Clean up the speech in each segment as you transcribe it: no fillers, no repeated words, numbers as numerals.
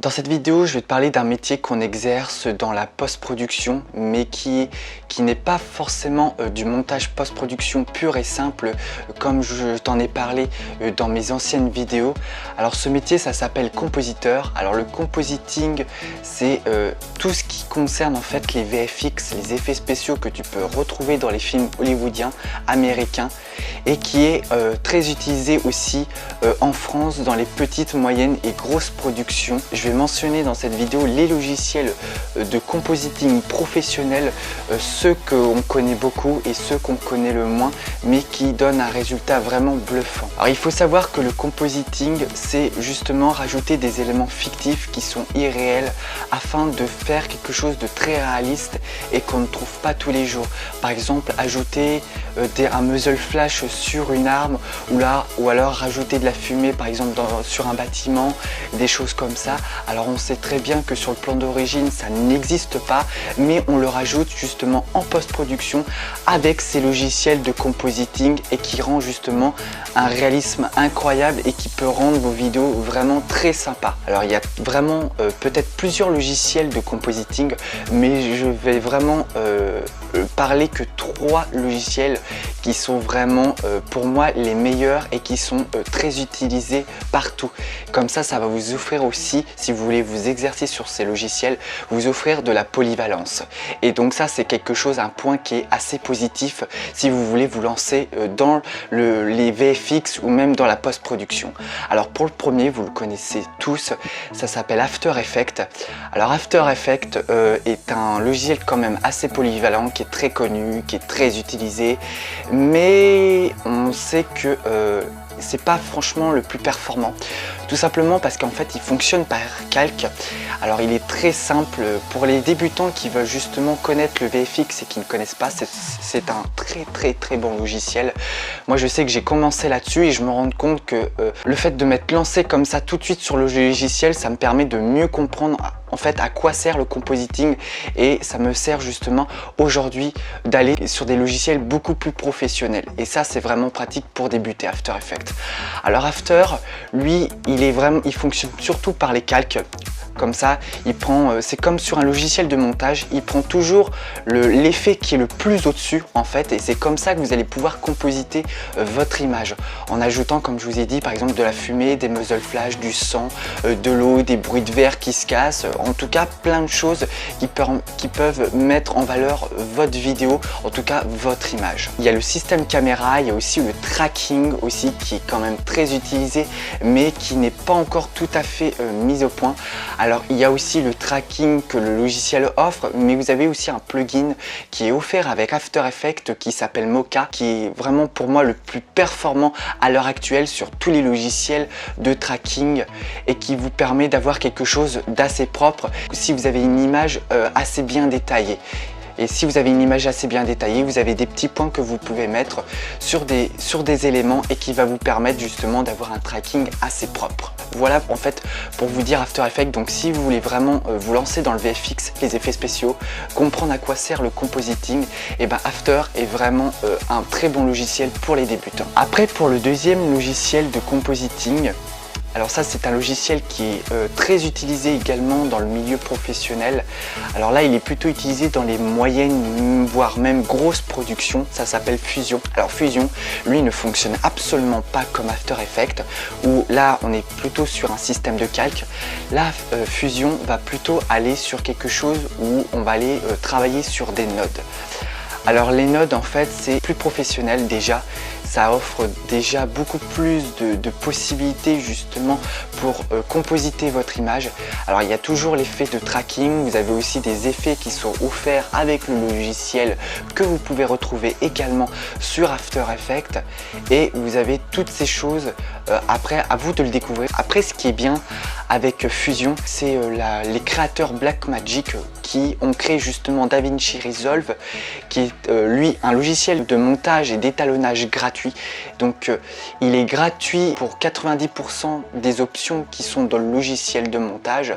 Dans cette vidéo, je vais te parler d'un métier qu'on exerce dans la post-production, mais qui n'est pas forcément du montage post-production pur et simple, comme je t'en ai parlé dans mes anciennes vidéos. Alors ce métier, ça s'appelle compositeur. Alors le compositing, c'est tout ce qui concerne en fait les VFX, les effets spéciaux que tu peux retrouver dans les films hollywoodiens, américains, et qui est très utilisé aussi en France dans les petites, moyennes et grosses productions. Je vais mentionner dans cette vidéo les logiciels de compositing professionnels, ceux qu'on connaît beaucoup et ceux qu'on connaît le moins, mais qui donnent un résultat vraiment bluffant. Alors il faut savoir que le compositing, c'est justement rajouter des éléments fictifs qui sont irréels afin de faire quelque chose de très réaliste et qu'on ne trouve pas tous les jours. Par exemple, ajouter un muzzle flash sur une arme ou alors rajouter de la fumée par exemple sur un bâtiment, des choses comme ça. Alors on sait très bien que sur le plan d'origine ça n'existe pas, mais on le rajoute justement en post-production avec ces logiciels de compositing et qui rend justement un réalisme incroyable et qui peut rendre vos vidéos vraiment très sympas. Alors il y a vraiment peut-être plusieurs logiciels de compositing, mais je vais vraiment parler que 3 logiciels qui sont vraiment pour moi les meilleurs et qui sont très utilisés partout. Comme ça va vous offrir aussi, si vous voulez vous exercer sur ces logiciels, vous offrir de la polyvalence. Et donc ça c'est quelque chose, un point qui est assez positif si vous voulez vous lancer dans les VFX ou même dans la post-production. Alors pour le premier, vous le connaissez tous, ça s'appelle After Effects. Alors After Effects est un logiciel quand même assez polyvalent, qui est très connu, qui est très utilisé, mais on sait que c'est pas franchement le plus performant, tout simplement parce qu'en fait il fonctionne par calque. Alors il est très simple pour les débutants qui veulent justement connaître le VFX et qui ne connaissent pas. C'est un très bon logiciel. Moi je sais que j'ai commencé là-dessus et je me rends compte que le fait de m'être lancé comme ça tout de suite sur le logiciel, ça me permet de mieux comprendre en fait à quoi sert le compositing, et ça me sert justement aujourd'hui d'aller sur des logiciels beaucoup plus professionnels, et ça c'est vraiment pratique pour débuter After Effects. Alors After, lui, il fonctionne surtout par les calques. Comme ça, il prend, c'est comme sur un logiciel de montage, il prend toujours l'effet qui est le plus au-dessus en fait, et c'est comme ça que vous allez pouvoir compositer votre image en ajoutant, comme je vous ai dit, par exemple de la fumée, des muzzle flash, du sang, de l'eau, des bruits de verre qui se cassent, en tout cas plein de choses qui peuvent mettre en valeur votre vidéo, en tout cas votre image. Il y a le système caméra, il y a aussi le tracking aussi qui est quand même très utilisé, mais qui n'est pas encore tout à fait mis au point. Alors il y a aussi le tracking que le logiciel offre, mais vous avez aussi un plugin qui est offert avec After Effects qui s'appelle Mocha, qui est vraiment pour moi le plus performant à l'heure actuelle sur tous les logiciels de tracking et qui vous permet d'avoir quelque chose d'assez propre si vous avez une image assez bien détaillée. Et si vous avez une image assez bien détaillée, vous avez des petits points que vous pouvez mettre sur des éléments et qui va vous permettre justement d'avoir un tracking assez propre. Voilà en fait pour vous dire After Effects. Donc si vous voulez vraiment vous lancer dans le VFX, les effets spéciaux, comprendre à quoi sert le compositing, et ben After est vraiment un très bon logiciel pour les débutants. Après, pour le deuxième logiciel de compositing, alors ça c'est un logiciel qui est très utilisé également dans le milieu professionnel. Alors là il est plutôt utilisé dans les moyennes voire même grosses productions, ça s'appelle Fusion. Alors Fusion, lui, ne fonctionne absolument pas comme After Effects, où là on est plutôt sur un système de calque. Là Fusion va plutôt aller sur quelque chose où on va aller travailler sur des nodes. Alors les nodes en fait c'est plus professionnel déjà, ça offre déjà beaucoup plus de possibilités justement pour compositer votre image. Alors il y a toujours l'effet de tracking, vous avez aussi des effets qui sont offerts avec le logiciel que vous pouvez retrouver également sur After Effects, et vous avez toutes ces choses après, à vous de le découvrir. Après, ce qui est bien avec Fusion, c'est les créateurs Blackmagic qui ont créé justement DaVinci Resolve, qui est lui un logiciel de montage et d'étalonnage gratuit. Donc il est gratuit pour 90% des options qui sont dans le logiciel de montage,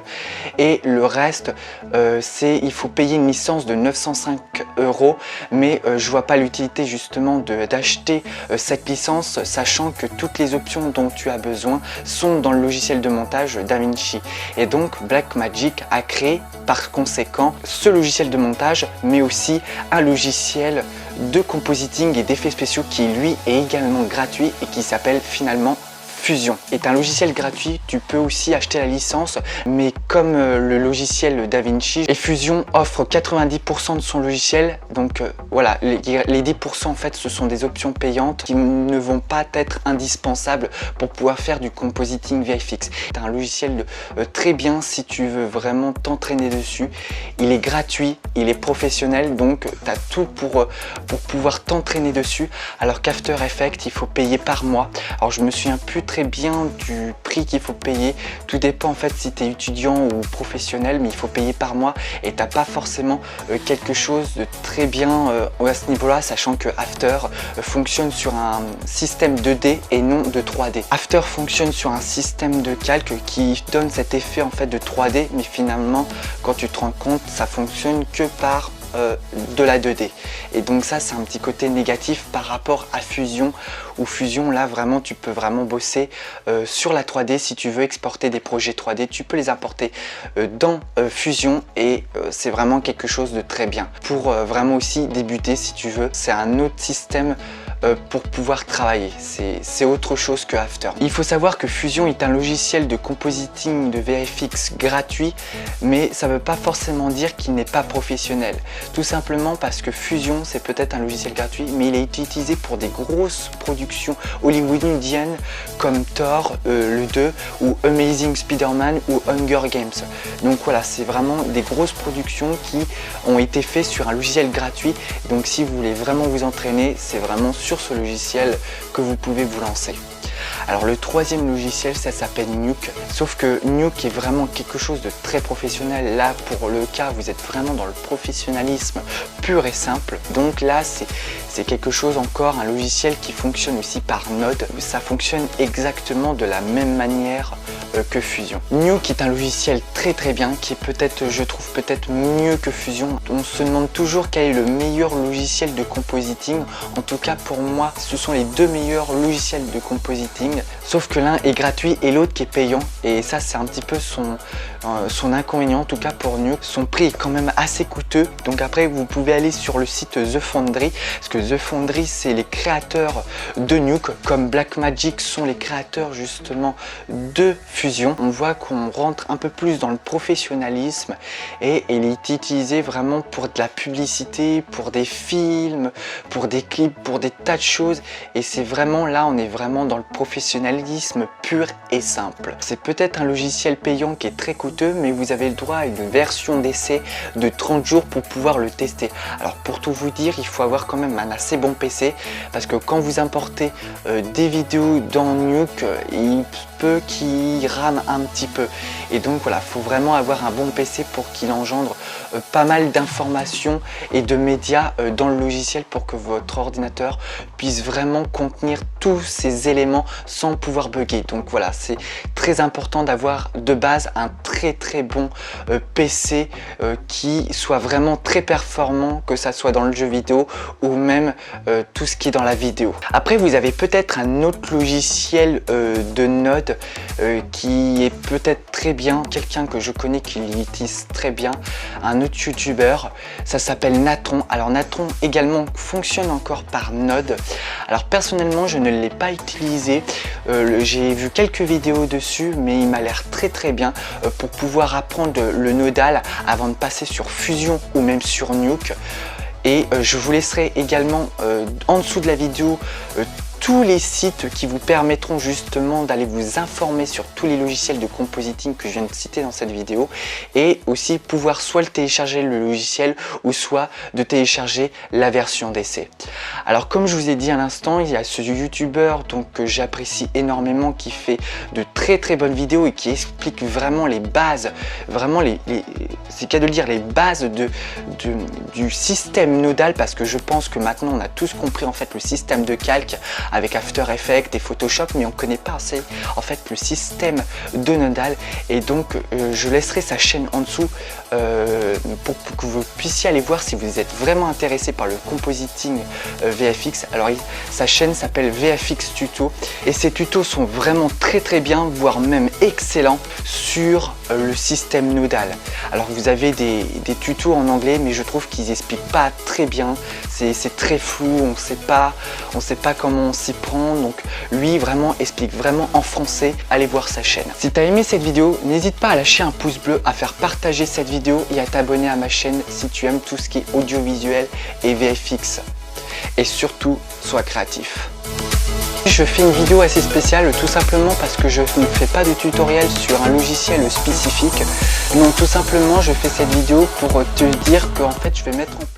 et le reste il faut payer une licence de 905 €, mais je vois pas l'utilité justement d'acheter cette licence, sachant que toutes les options dont tu as besoin sont dans le logiciel de montage DaVinci DaVinci. Et donc Blackmagic a créé par conséquent ce logiciel de montage, mais aussi un logiciel de compositing et d'effets spéciaux qui lui est également gratuit et qui s'appelle finalement Fusion. Est un logiciel gratuit, tu peux aussi acheter la licence, mais comme le logiciel DaVinci, et Fusion offre 90% de son logiciel, donc voilà, les 10% en fait ce sont des options payantes qui ne vont pas être indispensables pour pouvoir faire du compositing VFX. C'est un logiciel très bien si tu veux vraiment t'entraîner dessus. Il est gratuit, il est professionnel, donc tu as tout pour pouvoir t'entraîner dessus, alors qu'After Effects il faut payer par mois. Alors je me souviens plus très bien du prix qu'il faut payer, tout dépend en fait si tu es étudiant ou professionnel, mais il faut payer par mois et t'as pas forcément quelque chose de très bien à ce niveau là, sachant que After fonctionne sur un système 2D et non de 3D. After fonctionne sur un système de calque qui donne cet effet en fait de 3D, mais finalement quand tu te rends compte ça fonctionne que par de la 2D, et donc ça c'est un petit côté négatif par rapport à Fusion, où Fusion là vraiment tu peux vraiment bosser sur la 3D. Si tu veux exporter des projets 3D, tu peux les importer dans Fusion, et c'est vraiment quelque chose de très bien pour vraiment aussi débuter si tu veux. C'est un autre système pour pouvoir travailler, c'est autre chose que After. Il faut savoir que Fusion est un logiciel de compositing de VFX gratuit, mais ça ne veut pas forcément dire qu'il n'est pas professionnel, tout simplement parce que Fusion c'est peut-être un logiciel gratuit, mais il est utilisé pour des grosses productions hollywoodiennes comme Thor, le 2, ou Amazing Spider-Man ou Hunger Games. Donc voilà, c'est vraiment des grosses productions qui ont été faites sur un logiciel gratuit, donc si vous voulez vraiment vous entraîner, c'est vraiment sur ce logiciel que vous pouvez vous lancer. Alors le troisième logiciel, ça s'appelle Nuke, sauf que Nuke est vraiment quelque chose de très professionnel. Là pour le cas, vous êtes vraiment dans le professionnalisme pur et simple, donc là c'est quelque chose encore, un logiciel qui fonctionne aussi par node. Ça fonctionne exactement de la même manière que Fusion. Nuke est un logiciel très bien, qui est peut-être, je trouve peut-être mieux que Fusion. On se demande toujours quel est le meilleur logiciel de compositing. En tout cas pour moi, ce sont les deux meilleurs logiciels de compositing, sauf que l'un est gratuit et l'autre qui est payant, et ça c'est un petit peu son inconvénient. En tout cas pour Nuke, son prix est quand même assez coûteux. Donc après vous pouvez aller sur le site The Foundry, parce que The Foundry c'est les créateurs de Nuke, comme Blackmagic sont les créateurs justement de Fusion. On voit qu'on rentre un peu plus dans le professionnalisme, et il est utilisé vraiment pour de la publicité, pour des films, pour des clips, pour des tas de choses, et c'est vraiment là on est vraiment dans le professionnalisme pur et simple. C'est peut-être un logiciel payant qui est très coûteux, mais vous avez le droit à une version d'essai de 30 jours pour pouvoir le tester. Alors pour tout vous dire, il faut avoir quand même un assez bon PC, parce que quand vous importez des vidéos dans Nuke, il peut qu'il rame un petit peu, et donc voilà, faut vraiment avoir un bon PC pour qu'il engendre pas mal d'informations et de médias dans le logiciel, pour que votre ordinateur puisse vraiment contenir tous ces éléments sans pouvoir bugger. Donc voilà, c'est très important d'avoir de base un très bon PC qui soit vraiment très performant, que ça soit dans le jeu vidéo ou même tout ce qui est dans la vidéo. Après vous avez peut-être un autre logiciel de node qui est peut-être très bien, quelqu'un que je connais qui l'utilise très bien, un autre youtubeur, ça s'appelle Natron. Alors Natron également fonctionne encore par node. Alors personnellement je ne l'ai pas utilisé, j'ai vu quelques vidéos dessus, mais il m'a l'air très bien pour pouvoir apprendre le nodal avant de passer sur Fusion ou même sur Nuke. Et je vous laisserai également en dessous de la vidéo tous les sites qui vous permettront justement d'aller vous informer sur tous les logiciels de compositing que je viens de citer dans cette vidéo, et aussi pouvoir soit le télécharger le logiciel, ou soit de télécharger la version d'essai. Alors comme je vous ai dit à l'instant, il y a ce youtubeur que j'apprécie énormément, qui fait de très bonnes vidéos et qui explique vraiment les bases, vraiment c'est le cas de le dire, les bases du système nodal, parce que je pense que maintenant on a tous compris en fait le système de calque. avec After Effects et Photoshop, mais on ne connaît pas assez en fait le système de Nodal. Et donc je laisserai sa chaîne en dessous pour que vous puissiez aller voir si vous êtes vraiment intéressé par le compositing VFX. Alors sa chaîne s'appelle VFX Tuto et ces tutos sont vraiment très bien, voire même excellents sur le système Nodal. Alors vous avez des tutos en anglais, mais je trouve qu'ils expliquent pas très bien, c'est très flou, on sait pas comment on s'y prend. Donc lui vraiment explique vraiment en français. Allez voir sa chaîne. Si tu as aimé cette vidéo, n'hésite pas à lâcher un pouce bleu, à faire partager cette vidéo et à t'abonner à ma chaîne si tu aimes tout ce qui est audiovisuel et VFX. Et surtout, sois créatif. Je fais une vidéo assez spéciale tout simplement parce que je ne fais pas de tutoriel sur un logiciel spécifique. Non, tout simplement je fais cette vidéo pour te dire qu'en fait je vais mettre en place